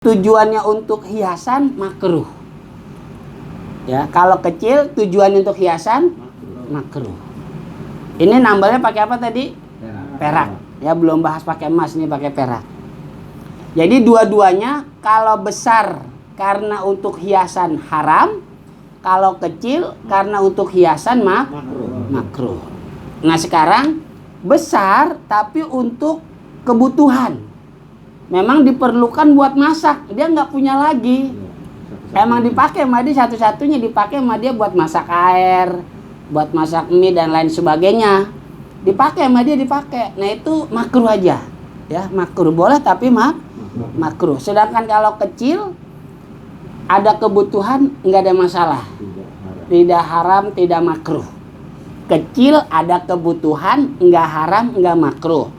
tujuannya untuk hiasan makruh. Ya, kalau kecil tujuannya untuk hiasan makruh. Ini nambalnya pakai apa tadi? Perak. Ya, belum bahas pakai emas, ini pakai perak. Jadi dua-duanya kalau besar karena untuk hiasan haram, kalau kecil karena untuk hiasan makruh. Nah, sekarang besar tapi untuk kebutuhan. Memang diperlukan buat masak, dia nggak punya lagi. Emang dipakai sama dia, satu-satunya dipakai sama dia buat masak air, buat masak mie dan lain sebagainya. Dipakai sama dia, dipakai. Nah, itu makruh aja. Ya, makruh boleh tapi makruh. Sedangkan kalau kecil ada kebutuhan nggak ada masalah. Tidak haram, tidak makruh. Kecil ada kebutuhan nggak haram, nggak makruh.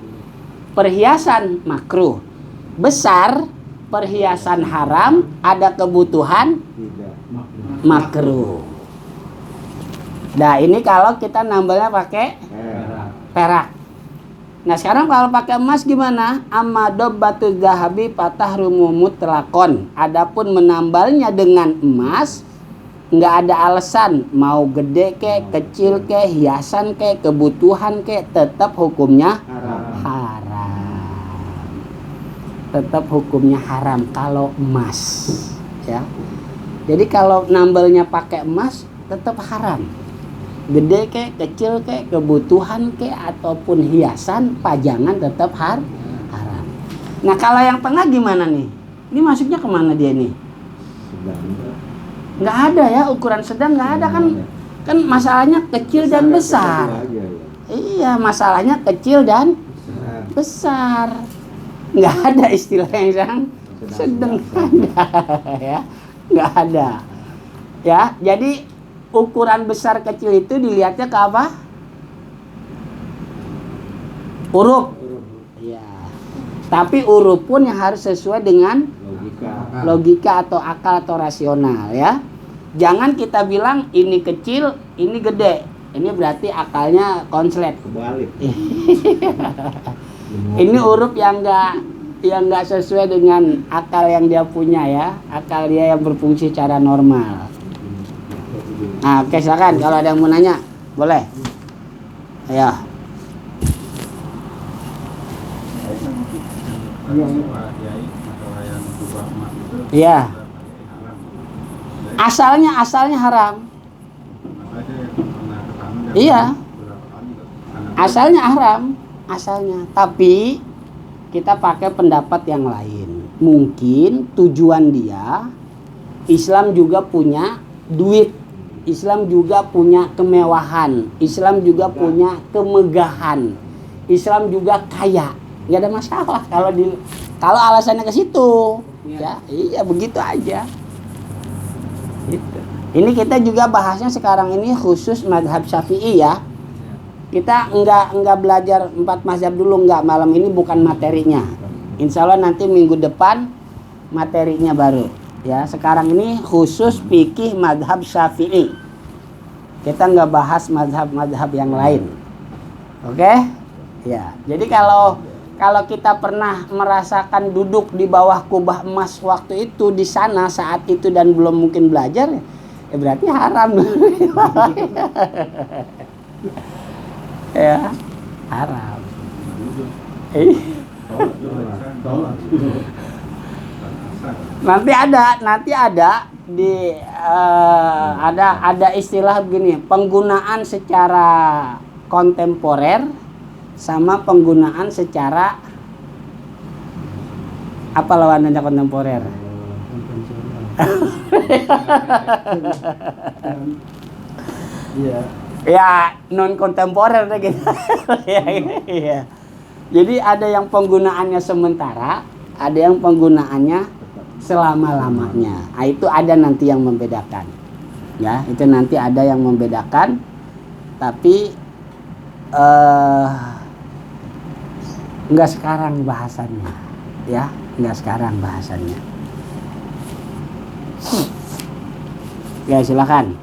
Perhiasan makruh. Besar perhiasan haram, ada kebutuhan makruh. Nah, ini kalau kita nambalnya pakai perak. Nah, sekarang kalau pakai emas gimana? Amma dobbatu zahabi fatahrumu mutlaqon. Adapun menambalnya dengan emas nggak ada alasan, mau gede ke, kecil ke, hiasan ke, kebutuhan ke, tetap hukumnya haram. Tetap hukumnya haram kalau emas, ya. Jadi kalau nambalnya pakai emas tetap haram. Gede ke, kecil ke, kebutuhan ke, ataupun hiasan, pajangan tetap haram. Nah, kalau yang tengah gimana nih? Ini masuknya kemana dia nih? Nggak ada ya, ukuran sedang nggak ada kan? Kan masalahnya kecil dan besar. Iya, masalahnya kecil dan besar. Nggak ada istilah yang sedang, ya, nggak ada. Ya, jadi ukuran besar kecil itu dilihatnya ke apa? Huruf. Ya. Tapi huruf pun yang harus sesuai dengan logika atau akal atau rasional, ya. Jangan kita bilang ini kecil, ini gede. Ini berarti akalnya konslet. Kebalik. Ini huruf yang nggak sesuai dengan akal yang dia punya, ya. Akal dia yang berfungsi secara normal. Nah, oke, silakan kalau ada yang mau nanya, boleh. Ayo. Iya. Asalnya haram. Iya. Asalnya haram, asalnya. Tapi kita pakai pendapat yang lain. Mungkin tujuan dia, Islam juga punya duit. Islam juga punya kemewahan. Islam juga punya kemegahan. Islam juga kaya. Nggak ada masalah kalau alasannya ke situ. Ya, iya begitu aja. Gitu. Ini kita juga bahasnya sekarang ini khusus mazhab Syafi'i, ya. Kita enggak belajar 4 mazhab dulu, enggak. Malam ini bukan materinya. Insya Allah nanti minggu depan materinya baru. Ya, sekarang ini khusus fikih mazhab Syafi'i. Kita enggak bahas mazhab-mazhab yang lain. Oke? Ya. Jadi kalau kita pernah merasakan duduk di bawah kubah emas waktu itu di sana saat itu dan belum mungkin belajar, ya berarti haram. Ya, haram. Nanti ada di ada istilah begini, penggunaan secara kontemporer sama penggunaan secara apa lawannya kontemporer? Ya, non kontemporer gitu. Ya. Jadi ada yang penggunaannya sementara, ada yang penggunaannya selama-lamanya. Nah, itu ada nanti yang membedakan. Ya, itu nanti ada yang membedakan. Tapi enggak sekarang bahasannya. Ya, enggak sekarang bahasannya. Ya, silakan.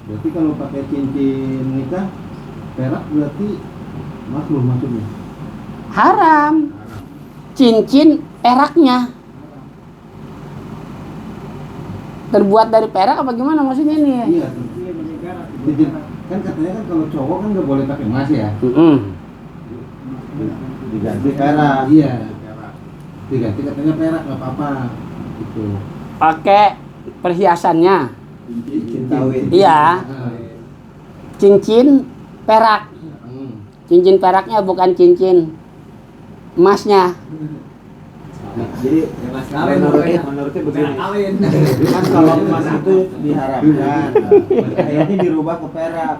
Berarti kalau pakai cincin nikah perak berarti makruh maksudnya? Haram. Cincin peraknya. Terbuat dari perak apa gimana maksudnya nih? Iya. Jadi, kan katanya kan kalau cowok kan nggak boleh pakai emas ya. Diganti perak. Iya. Diganti katanya perak nggak apa-apa. Gitu. Pakai perhiasannya. Cincin. Iya. Cincin perak. Cincin peraknya bukan cincin emasnya. Jadi menurutnya begini. Kan kalau emas itu diharamkan, kayaknya dirubah ke perak.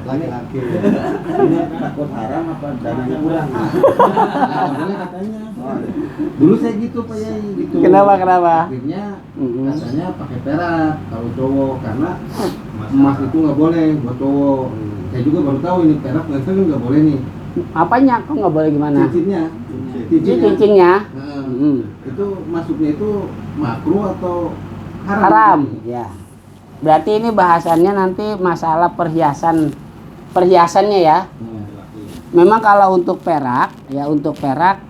Laki-laki. Ini takut haram apa dananya kurang? Makanya katanya. Dulu saya gitu Pak Yai gitu. Kenapa? Akhirnya katanya pakai perak kalau cowok karena emas itu nggak boleh buat cowok. Saya juga baru tahu ini perak ternyata nggak boleh nih. Apanya? Kok nggak boleh gimana? Cincinnya. Cincinnya. Itu masuknya itu makruh atau haram? Haram. Ya. Berarti ini bahasannya nanti masalah perhiasannya ya. Memang kalau untuk perak, ya untuk perak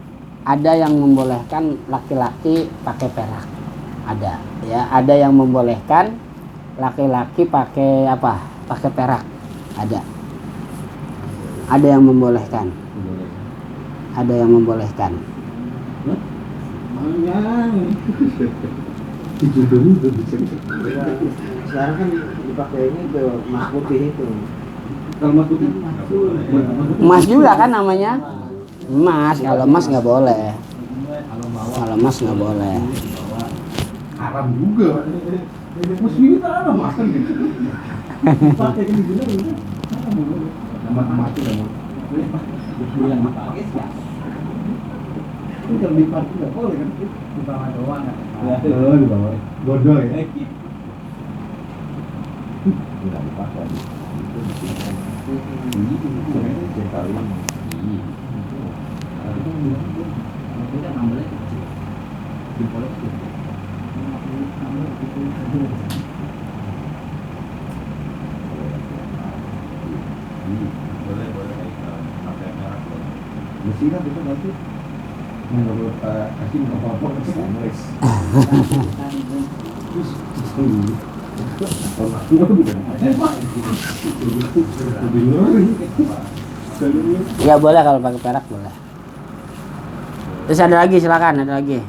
ada yang membolehkan laki-laki pakai perak. Ada, ya. Ada yang membolehkan laki-laki pakai apa? Pakai perak. Ada. Ada yang membolehkan. Ada yang membolehkan. Sekarang kan dipakai ini ke emas putih itu. Kalau emas putih Emas juga kan namanya? Emas. Kalau emas nggak boleh. Kalau emas nggak boleh. haram juga. Muslim itu ada emas kan gitu. Pakai kan digunakan. Mati kamu. Yang dipakai sih. Kalau dipakai nggak boleh kan? Di bawah doang kan? Ya, di bawah. Godol ya. Nggak dipakai. Mesti kan itu nanti menurut kasih apa-apa Congress. Ya boleh kalau pakai perak boleh. Terus ada lagi, silakan, ada lagi.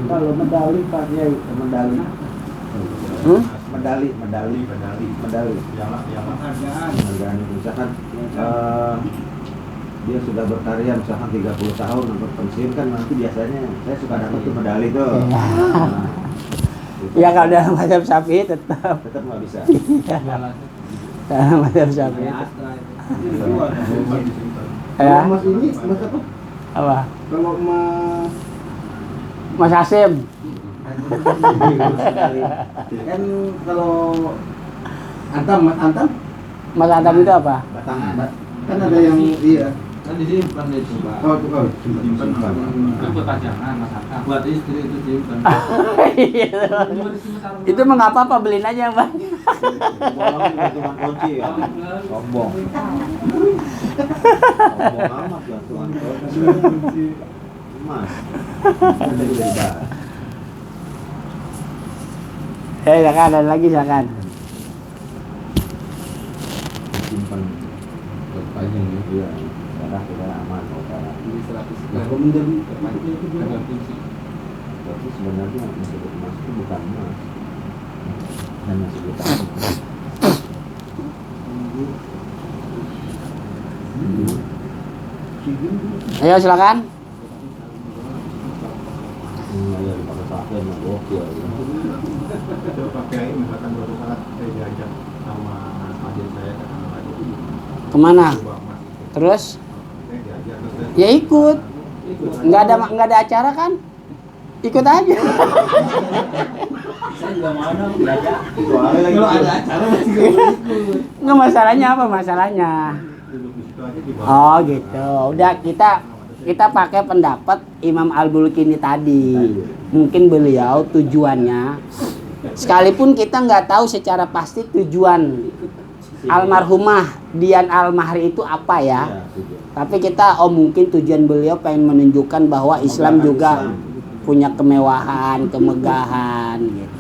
Kalau medali Pak Yai, medali. Medali. Penghargaan misalkan dia sudah berkarya misalkan 30 tahun untuk pensiun kan nanti biasanya saya suka dapat tuh medali tuh. Ya kalau dalam mazhab Syafi'i tetap Nggak bisa. dalam mazhab Syafi'i. Kalau Ya. emas ini emas apa? Apa? Kalau emas Mas Hasim. kan kalau antam Mas Antam itu apa? batang kan ada yang iya Kan disimpan itu, Pak. oh Simpan itu buat pajangan, Mas Aka. Buat istri itu simpan. Itu mengapa apa beliin aja, Bang? Gantungan kunci ya sombong amat gantungan kunci emas Silakan, ada lagi silakan. simpan berpanjang ya darah kita aman darah Ini 100 nah, kalau menjadi Ada kunci. tapi sebenarnya disebut emas itu bukan emas hanya sebutan emas. Ayo silakan. Ya dipakai pakai mah gokil Itu pakai misalkan suatu saat saya diajak sama adik saya ke sana lagi Kemana? coba emas itu. Terus? Saya diajak terus saya Ya ikut. Nggak ada acara kan? Ikut aja. Saya juga mau dong belajar. kalau ada acara masih gak boleh ikut Nggak, masalahnya apa masalahnya? duduk di situ aja di bawah. Oh gitu. Udah kita kita pakai pendapat Imam Al-Bulkini tadi. Mungkin beliau tujuannya, sekalipun kita nggak tahu secara pasti tujuan almarhumah Dian Al-Mahri itu apa ya. Tapi kita mungkin tujuan beliau pengen menunjukkan bahwa Islam juga punya kemewahan, kemegahan gitu.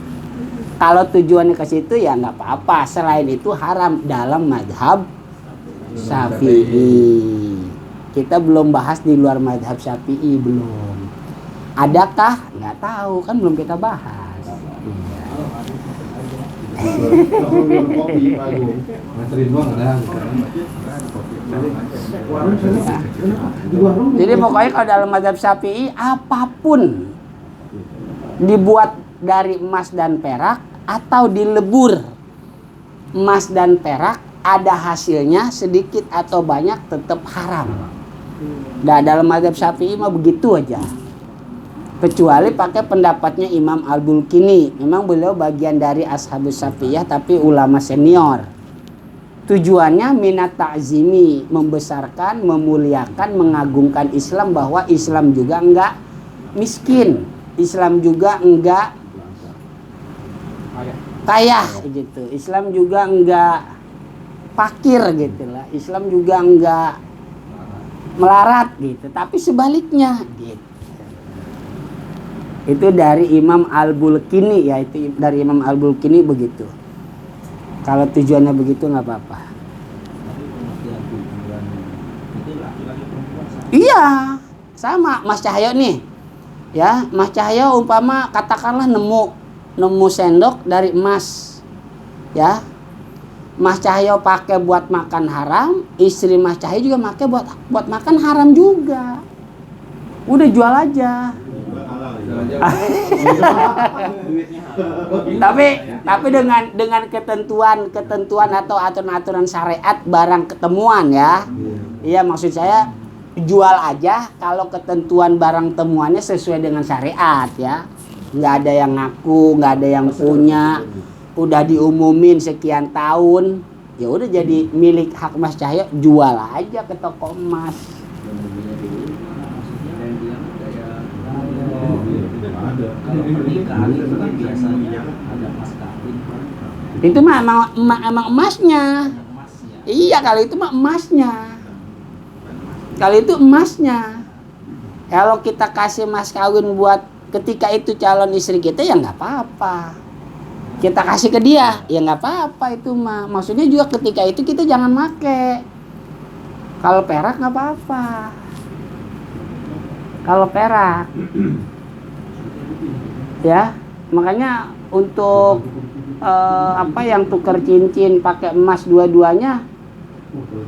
Kalau tujuannya ke situ ya nggak apa-apa. Selain itu haram dalam mazhab Syafi'i. Kita belum bahas di luar mazhab Syafi'i, belum. Adakah? Nggak tahu, kan belum kita bahas. Jadi pokoknya kalau dalam mazhab Syafi'i apapun dibuat dari emas dan perak atau dilebur emas dan perak, ada hasilnya sedikit atau banyak tetap haram. Nah, dalam mazhab Syafi'i mah begitu aja. Kecuali pakai pendapatnya Imam Al-Bulkini. Memang beliau bagian dari Ashabus Syafi'iyah tapi ulama senior. Tujuannya minat ta'zimi, membesarkan, memuliakan, mengagungkan Islam, bahwa Islam juga enggak miskin. Islam juga enggak kaya gitu. Islam juga enggak fakir gitu lah. Islam juga enggak melarat gitu, tapi sebaliknya gitu. Itu dari Imam Al-Bulkini ya, itu dari Imam Al-Bulkini begitu. Kalau tujuannya begitu nggak apa-apa. Iya, sama Mas Cahyo nih. Ya, Mas Cahyo umpama katakanlah nemu sendok dari emas. Ya. Mas Cahyo pakai buat makan haram, istri Mas Cahyo juga pakai buat makan haram juga. Udah jual aja. tapi dengan ketentuan atau aturan syariat barang ketemuan ya. Iya, maksud saya jual aja kalau ketentuan barang temuannya sesuai dengan syariat ya. Nggak ada yang ngaku, nggak ada yang punya. Udah diumumin sekian tahun, ya udah jadi milik hak Mas Cahyo, jual aja ke toko emas. Itu mah emang emasnya. Iya, kali itu mah emasnya. Kali itu emasnya. Kalau kita kasih mas kawin buat ketika itu calon istri kita ya nggak apa-apa. Kita kasih ke dia, ya nggak apa-apa itu mah. Maksudnya juga ketika itu kita jangan make. Kalau perak nggak apa-apa. Kalau perak, ya makanya untuk yang tukar cincin pakai emas dua-duanya,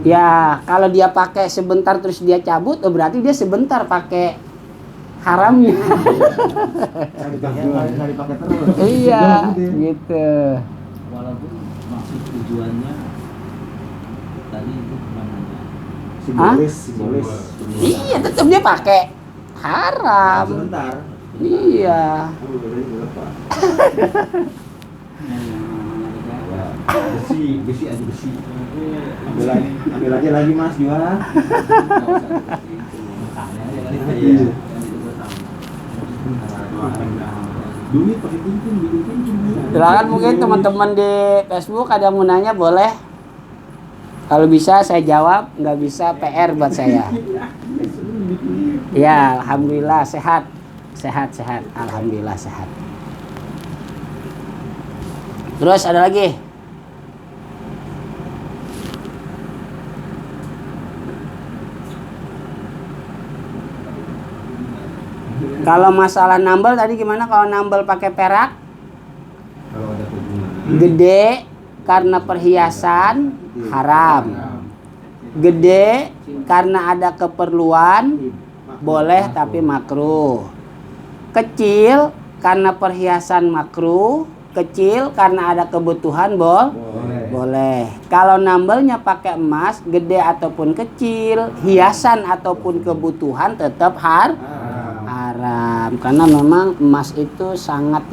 ya kalau dia pakai sebentar terus dia cabut, berarti dia sebentar pakai haramnya. Iya, gitu. Walaupun maksud tujuannya tadi itu simbolis. Iya, tetap dia pakai haram. Sebentar. Iya. Besi aja besi. Ambil aja lagi Mas, jual. Silakan, mungkin teman-teman di Facebook ada yang mau nanya, boleh. Kalau bisa saya jawab, nggak bisa PR buat saya. Ya, alhamdulillah sehat. Alhamdulillah sehat. Terus ada lagi? Kalau masalah nambel tadi gimana? Kalau nambel pakai perak? Gede karena perhiasan haram. Gede karena ada keperluan boleh tapi makruh. Kecil karena perhiasan makruh. Kecil karena ada kebutuhan boleh. Kalau nambelnya pakai emas, gede ataupun kecil, hiasan ataupun kebutuhan tetap haram. Karena memang emas itu sangat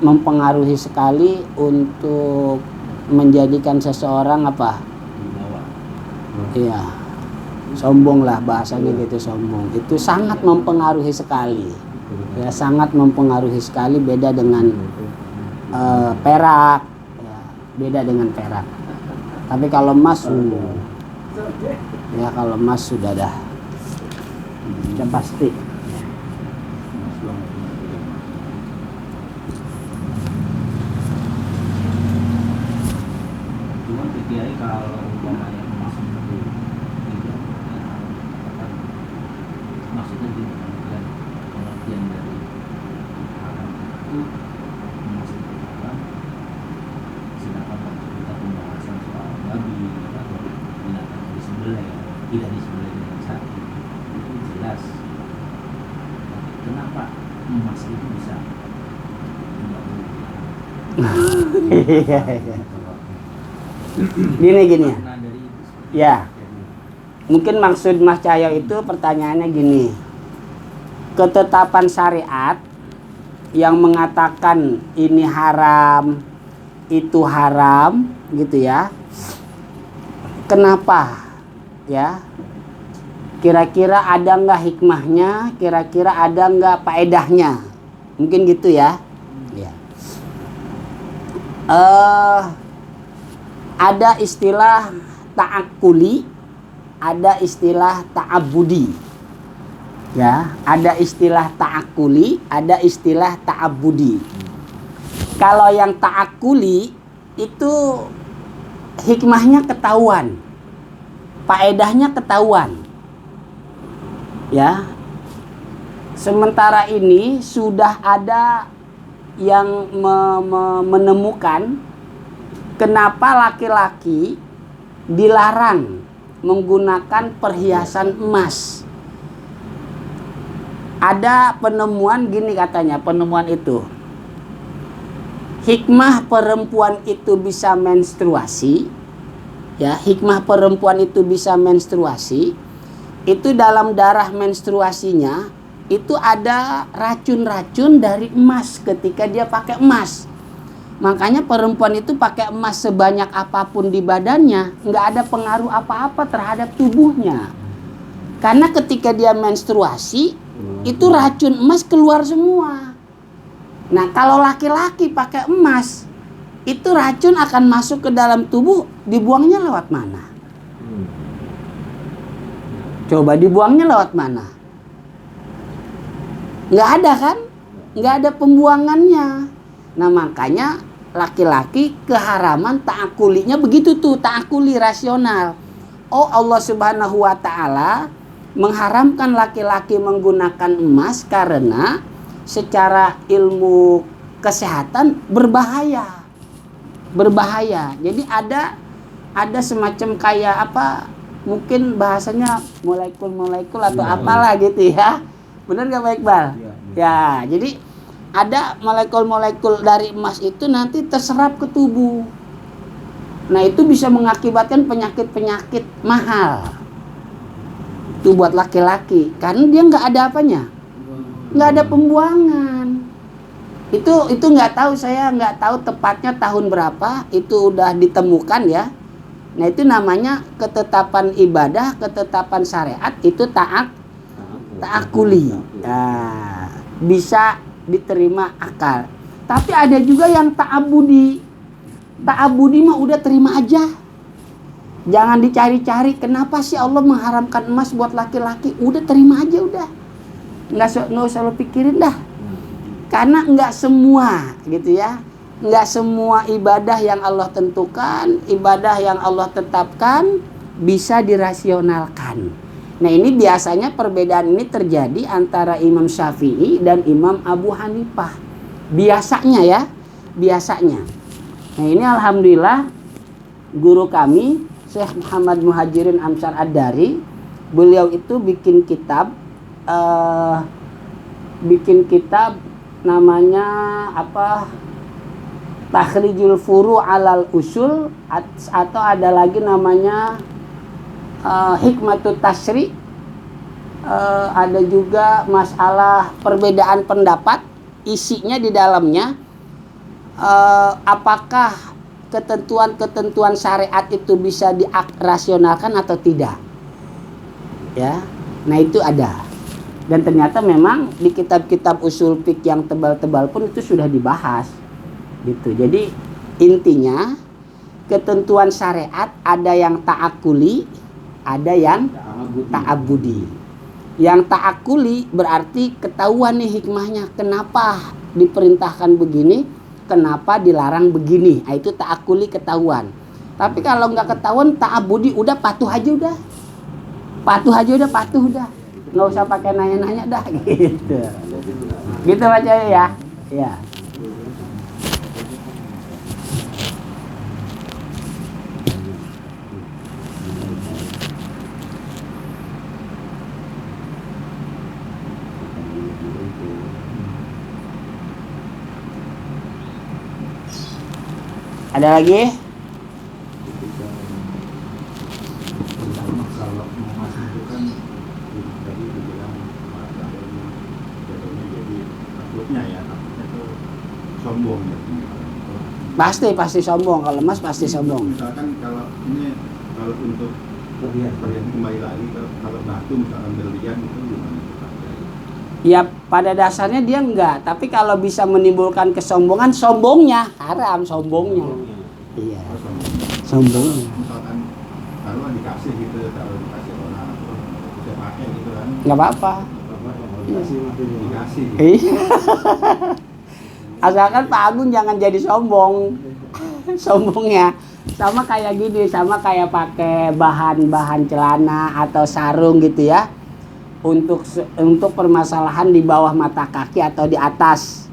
mempengaruhi sekali untuk menjadikan seseorang apa? Iya, sombong lah bahasanya gitu, sombong itu sangat mempengaruhi sekali ya, sangat mempengaruhi sekali. Beda dengan perak ya, beda dengan perak. Tapi kalau emas ya, kalau emas sudah dah sudah pasti. Cuma Kiai kalau umpamanya emas itu tidak maksudnya gini kan, pengertian dari haram itu emas itu haram, sedangkan waktu kita pembahasan soal babi atau binatang disembelih tidak disembelih dengan sapi itu jelas. Tapi kenapa emas itu bisa tidak boleh diharamkan? Gini ya. Nah, dari itu Ya, mungkin maksud Mas Cahyo itu pertanyaannya gini. Ketetapan syariat yang mengatakan ini haram, itu haram, gitu ya. Kenapa? Ya. Kira-kira ada nggak hikmahnya? Kira-kira ada nggak faedahnya? Mungkin gitu ya. Ya. Ada istilah ta'akuli, ada istilah ta'abudi. Ya, ada istilah ta'akuli, ada istilah ta'abudi. Kalau yang ta'akuli itu hikmahnya ketahuan, faedahnya ketahuan. Ya. Sementara ini sudah ada yang menemukan kenapa laki-laki dilarang menggunakan perhiasan emas. Ada penemuan gini katanya, penemuan itu. Hikmah perempuan itu bisa menstruasi. Ya, hikmah perempuan itu bisa menstruasi. Itu dalam darah menstruasinya itu ada racun-racun dari emas ketika dia pakai emas. Makanya perempuan itu pakai emas sebanyak apapun di badannya, nggak ada pengaruh apa-apa terhadap tubuhnya. Karena ketika dia menstruasi, itu racun emas keluar semua. Nah, kalau laki-laki pakai emas, itu racun akan masuk ke dalam tubuh, dibuangnya lewat mana? Coba dibuangnya lewat mana? Nggak ada kan? Nggak ada pembuangannya. Nah, makanya laki-laki keharaman ta'akulinya begitu tuh, ta'akuli rasional. Oh, Allah Subhanahu wa taala mengharamkan laki-laki menggunakan emas karena secara ilmu kesehatan berbahaya. Berbahaya. Jadi ada semacam kayak apa? Mungkin bahasanya molekul-molekul atau apalah gitu ya. Benar nggak Pak Iqbal? Ya, jadi ada molekul-molekul dari emas itu nanti terserap ke tubuh. Nah, itu bisa mengakibatkan penyakit-penyakit mahal. Itu buat laki-laki. Karena dia nggak ada apanya. Nggak ada pembuangan. Itu nggak tahu, saya nggak tahu tepatnya tahun berapa. Itu udah ditemukan ya. Nah, itu namanya ketetapan ibadah, ketetapan syariat. Itu ta'akuli. Nah, bisa diterima akal. Tapi ada juga yang ta'abudi. Ta'abudi mah udah terima aja. Jangan dicari-cari kenapa sih Allah mengharamkan emas buat laki-laki. Udah terima aja udah. Nggak usah lo pikirin dah. Karena nggak semua gitu ya. Nggak semua ibadah yang Allah tentukan, ibadah yang Allah tetapkan bisa dirasionalkan. Nah, ini biasanya perbedaan ini terjadi antara Imam Syafi'i dan Imam Abu Hanifah. Biasanya ya, biasanya. Nah, ini alhamdulillah guru kami Syekh Muhammad Muhajirin Amsar Ad-Dari, beliau itu bikin kitab namanya apa? Takhrijul Furu' alal Usul, atau ada lagi namanya Hikmatut Tasyri'. Ada juga masalah perbedaan pendapat, isinya di dalamnya apakah ketentuan-ketentuan syariat itu bisa dirasionalkan atau tidak. Ya. Nah, itu ada. Dan ternyata memang di kitab-kitab usul fiqh yang tebal-tebal pun itu sudah dibahas. Gitu. Jadi intinya ketentuan syariat ada yang ta'akuli, ada yang ta'abudi. Yang ta'akuli berarti ketahuan nih hikmahnya, kenapa diperintahkan begini, kenapa dilarang begini. Nah, itu ta'akuli, ketahuan. Tapi kalau nggak ketahuan, ta'abudi, udah patuh aja udah. Patuh udah. Nggak usah pakai nanya-nanya dah gitu. Gitu aja ya. Ya. Ada lagi? Kalau emas itu kan tadi dibilang jatuhnya jadi takutnya tuh sombong ya. Pasti sombong. Kalau emas pasti sombong. Misalkan kalau untuk perhiasan kembali lagi, kalau batu misalkan berlian itu gimana dipakai? Ya pada dasarnya dia enggak, tapi kalau bisa menimbulkan kesombongan, sombongnya haram, sombongnya. Iya. Sombongnya. Misalkan kalau dikasih gitu, kalau dikasih orang bisa pakai gitu kan? Nggak apa-apa. Dikasih. Iya. Asalkan Pak Agung jangan jadi sombong. Sombongnya sama kayak gini, sama kayak pakai bahan-bahan celana atau sarung gitu ya. Untuk permasalahan di bawah mata kaki atau di atas.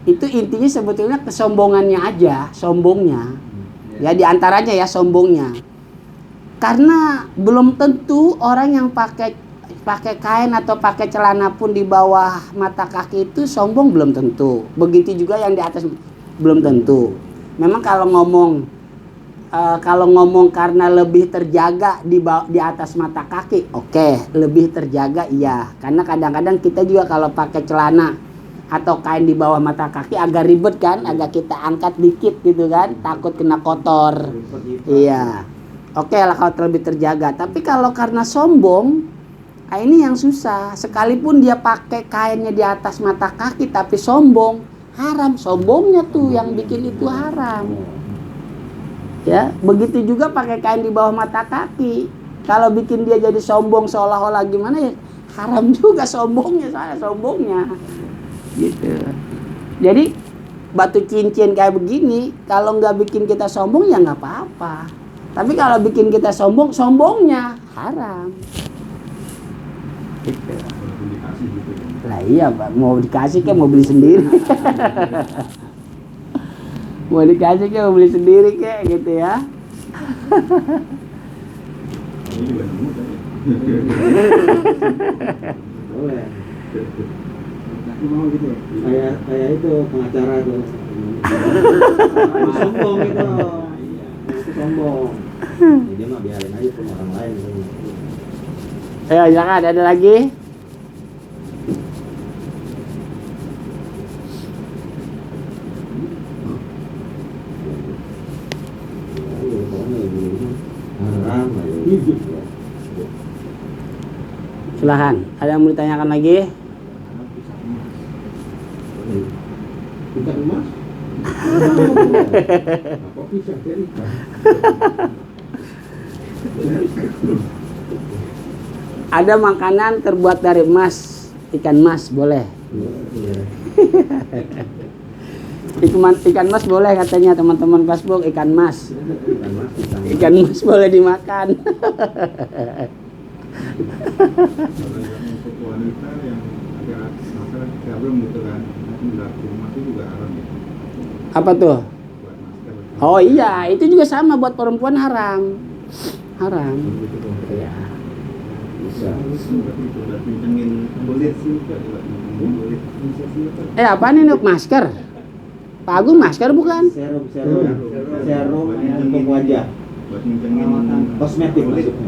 Itu intinya sebetulnya kesombongannya aja, sombongnya. Ya diantaranya ya sombongnya. Karena belum tentu orang yang pakai kain atau pakai celana pun di bawah mata kaki itu sombong, belum tentu. Begitu juga yang di atas, belum tentu. Memang kalau ngomong karena lebih terjaga di atas mata kaki, oke, lebih terjaga iya. Karena kadang-kadang kita juga kalau pakai celana atau kain di bawah mata kaki agak ribet kan, agak kita angkat dikit gitu kan, takut kena kotor. Iya. Oke lah kalau terlebih terjaga. Tapi kalau karena sombong, nah ini yang susah. Sekalipun dia pakai kainnya di atas mata kaki tapi sombong, haram. Sombongnya tuh yang bikin itu haram. Ya, begitu juga pakai kain di bawah mata kaki. Kalau bikin dia jadi sombong seolah-olah gimana ya, haram juga sombongnya, sombongnya. Gitu. Jadi batu cincin kayak begini, kalau nggak bikin kita sombong ya nggak apa-apa. Tapi kalau bikin kita sombong, sombongnya haram. Gitu. Lah iya, Pak. Mau dikasih kan mau beli sendiri. Mau dikasih kayak mau beli sendiri kayak gitu ya. Ini juga nemu tadi. Boleh. Tapi mau gitu. Kayak itu pengacara tuh. Sombong itu. Itu sombong. Dia mah biarin aja pun orang lain. Ayo silakan, ada lagi? Silahkan, ada yang mau ditanyakan lagi? Bukan emas. Apa bisa jadi? Ada makanan terbuat dari emas, ikan mas boleh. Ikan mas boleh katanya teman-teman Facebook, ikan mas. Ikan mas boleh dimakan. Kalau yang untuk wanita yang agak masalah garam gitu kan, nggak emas itu juga haram ya. Apa tuh? Buat masker. Oh iya, itu juga sama buat perempuan haram. Haram. Iya. Bisa. Buat kencengin kulit sih, buat kencengin kulit. Apa nih Nuk? Masker? Pak Agung masker bukan? Serum untuk wajah. Buat kencengin Kosmetik maksudnya.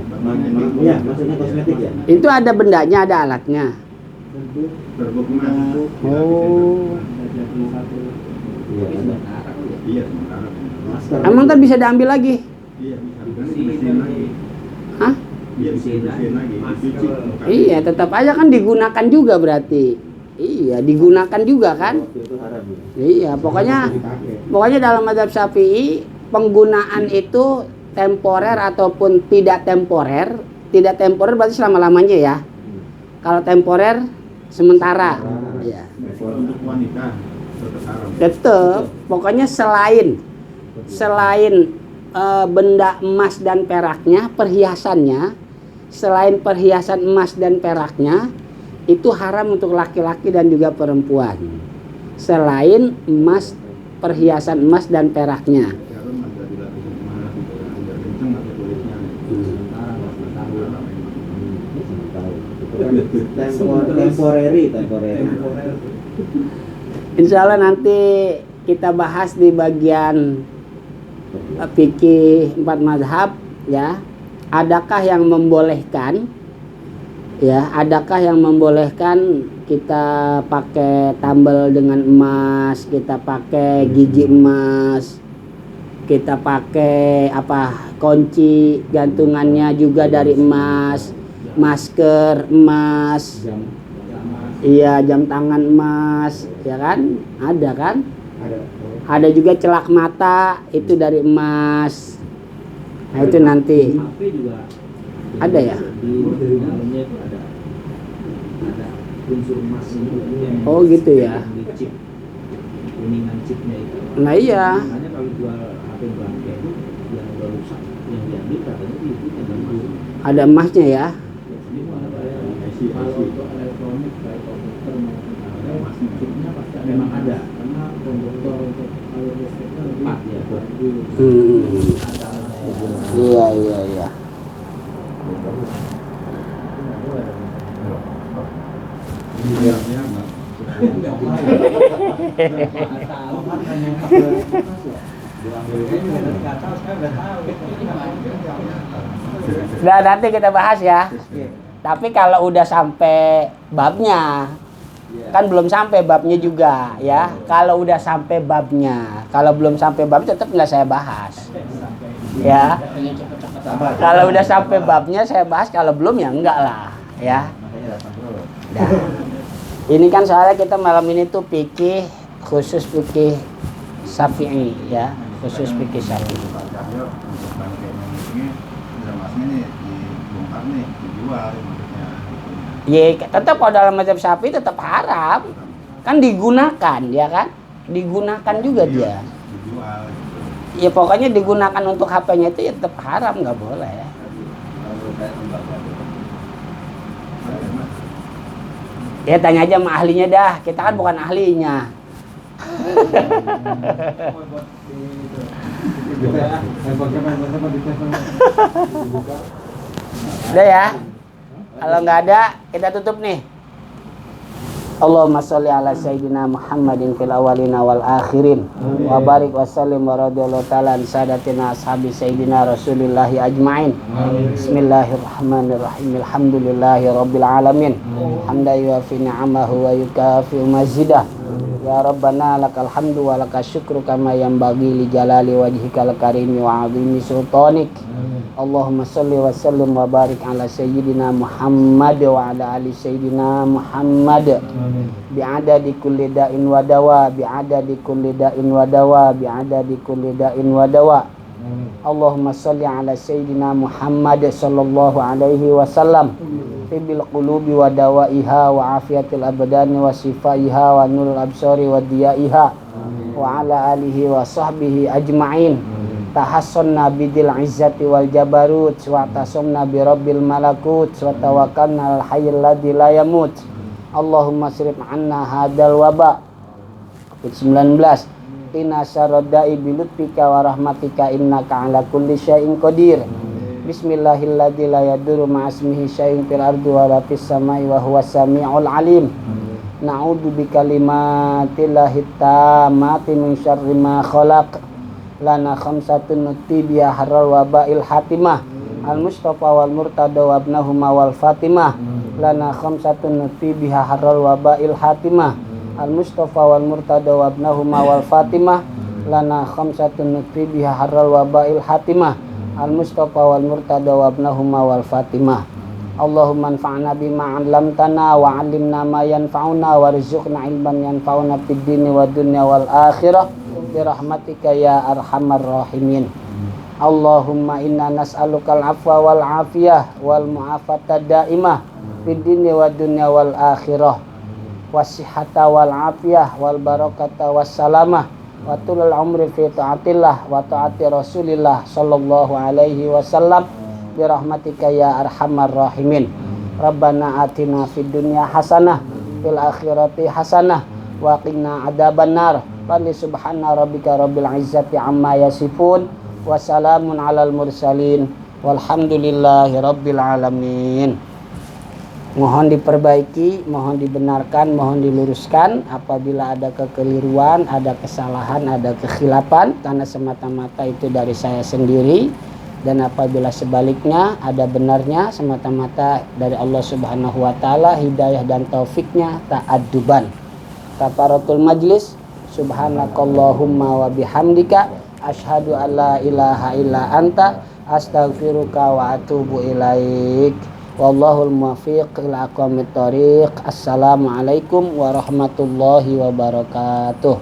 Iya, maksudnya kosmetik ya. Itu ada bendanya, ada alatnya. Serbuk emas. Oh. Iya, ada. Iya, sementara. Masker. Emang kan bisa diambil lagi? Iya, bisa dibersihin lagi. Hah? Iya, dibersihin lagi, dicuci muka. Iya, tetap aja kan digunakan juga berarti. Iya, digunakan juga kan? Waktu itu haram ya. Iya, pokoknya dalam mazhab Syafi'i penggunaan itu temporer ataupun tidak temporer. Tidak temporer berarti selama-lamanya ya. Kalau temporer sementara. Iya. Untuk wanita tetap haram. Tetap, pokoknya selain benda emas dan peraknya, perhiasannya, selain perhiasan emas dan peraknya, itu haram untuk laki-laki dan juga perempuan. Selain emas, perhiasan emas dan peraknya. Haram ada dilakukan kemana gitu ya, agak kenceng atau kulitnya. Temporary. Insya Allah nanti kita bahas di bagian fikih 4 mazhab ya. Adakah yang membolehkan kita pakai tambal dengan emas, kita pakai gigi emas, kita pakai kunci gantungannya juga dari emas, masker emas, iya, jam tangan emas, ya kan? Ada kan? Ada juga celak mata itu dari emas. Nah itu nanti HP juga ada ya? di dalamnya itu ada unsur emas itu yang Oh gitu ya. di chip, kuningan chipnya itu. Nah iya. Makanya kalau jual HP bangke itu yang udah rusak, yang diambil katanya itu ada emas. Ada emasnya ya. Jadi kalau untuk elektronik baik komputer maupun HP, chipnya pasti memang ada, karena komputer untuk alur listriknya lebih ya. Iya. Nah nanti kita bahas ya. Tapi kalau udah sampai babnya, kan belum sampai babnya juga ya. Kalau udah sampai babnya, kalau belum sampai babnya tetap nggak saya bahas. Ya. Kalau udah sampai babnya saya bahas, kalau belum ya enggak lah, ya. Nah, ini kan soalnya kita malam ini tuh fikih khusus fikih Syafi'i ya, khusus fikih Syafi'i. Pak Cahyo untuk bangkainya ini emasnya nih dibongkar nih, dijual maksudnya. Ya, tetap kalau dalam mazhab Syafi'i tetap haram. Kan digunakan, ya kan? Digunakan juga dia. Dijual. Ya pokoknya digunakan untuk HP-nya itu ya tetap haram, nggak boleh. Ya tanya aja sama ahlinya dah, kita kan bukan ahlinya. Udah ya. Kalau nggak ada, kita tutup nih. Allahumma sholli ala sayyidina Muhammadin fil awwalina wal akhirin wa barik wa sallim wa radhiyallahu ta'ala an sadatina ashabi sayyidina Rasulillahi ajmain. Bismillahirrahmanirrahim. Alhamdulillahi rabbil alamin. Hamdan yuafi ni'amahu wa yukafi mazidah. Ya Rabbana lakal hamdu wa lakal syukru kama yanbaghi li jalali wajhikal karimi wa 'azimi sultanik. Allahumma sholli wa sallim wa barik ala sayyidina Muhammad wa ala ali sayyidina Muhammad. Bi'adadi kulli da'in wa dawa, bi'adadi kulli da'in wa dawa, bi'adadi kulli da'in wa dawa. Allahumma sholli ala sayyidina Muhammad sallallahu alaihi wasallam. Tibil qulubi wa dawaiha wa afiyatil abdani wa sifaiha wa nurul absari wa diyaiha wa ala alihi wa sahbihi ajma'in. Tahassonna bidil izzati wal jabarut wa tasomna bi rabbil malakut wa tawakkalna al hayyil ladzi la yamut. Allahumma srif anna hadal waba COVID-19. Qina syarradai bilutfika wa rahmatika innaka ala kulli syai'in qadir. Bismillahilladzi la yadurru ma'asmihi syai'un fil ardi wa la fis samai wa huwas samiul alim. Na'udzu bikalimatillahi tammati min syarri ma khalaq. Lana khamsatun nuti biha harral wabail hatimah. Al Mustafa wal Murtada wa ibnahuma wal Fatimah. Lana khamsatun nuti biha harral wabail hatimah. Al Mustafa wal Murtada wa ibnahuma wal Fatimah. Lana khamsatun nuti biha harral wabail hatimah. al-Mustafa wal Murtada wa ibnahuma wal Fatimah. Allahumma anfa'na bima 'allamtana wa 'allimna ma yanfa'una warzuqna ilman yanfa'una fid dini wad dunya wal akhirah bi rahmatika ya arhamar rahimin. Allahumma inna nas'alukal afwa wal afiyah wal mu'afata daimah fid dini wad dunya wal akhirah wasihhata wal afiyah wal barakata was salamah wa tulul umri fi taatillah wa taati Rasulillah sallallahu alaihi wasallam bi rahmatika ya arhamar rahimin. Rabbana atina fid dunya hasanah fil akhirati hasanah wa qina adzabannar. Qali subhana rabbika rabbil izzati amma yasifun wa salamun alal mursalin walhamdulillahi rabbil alamin. Mohon diperbaiki, mohon dibenarkan, mohon diluruskan apabila ada kekeliruan, ada kesalahan, ada kekhilafan karena semata-mata itu dari saya sendiri, dan apabila sebaliknya ada benarnya semata-mata dari Allah Subhanahu wa taala, hidayah dan taufiknya ta'adduban. Kafaratul majlis, subhanakallahumma wa bihamdika asyhadu an la ilaha illa anta astaghfiruka wa atubu ilaik. Wallahul muwaffiq ila aqwamit thoriq. Assalamualaikum warahmatullahi wabarakatuh.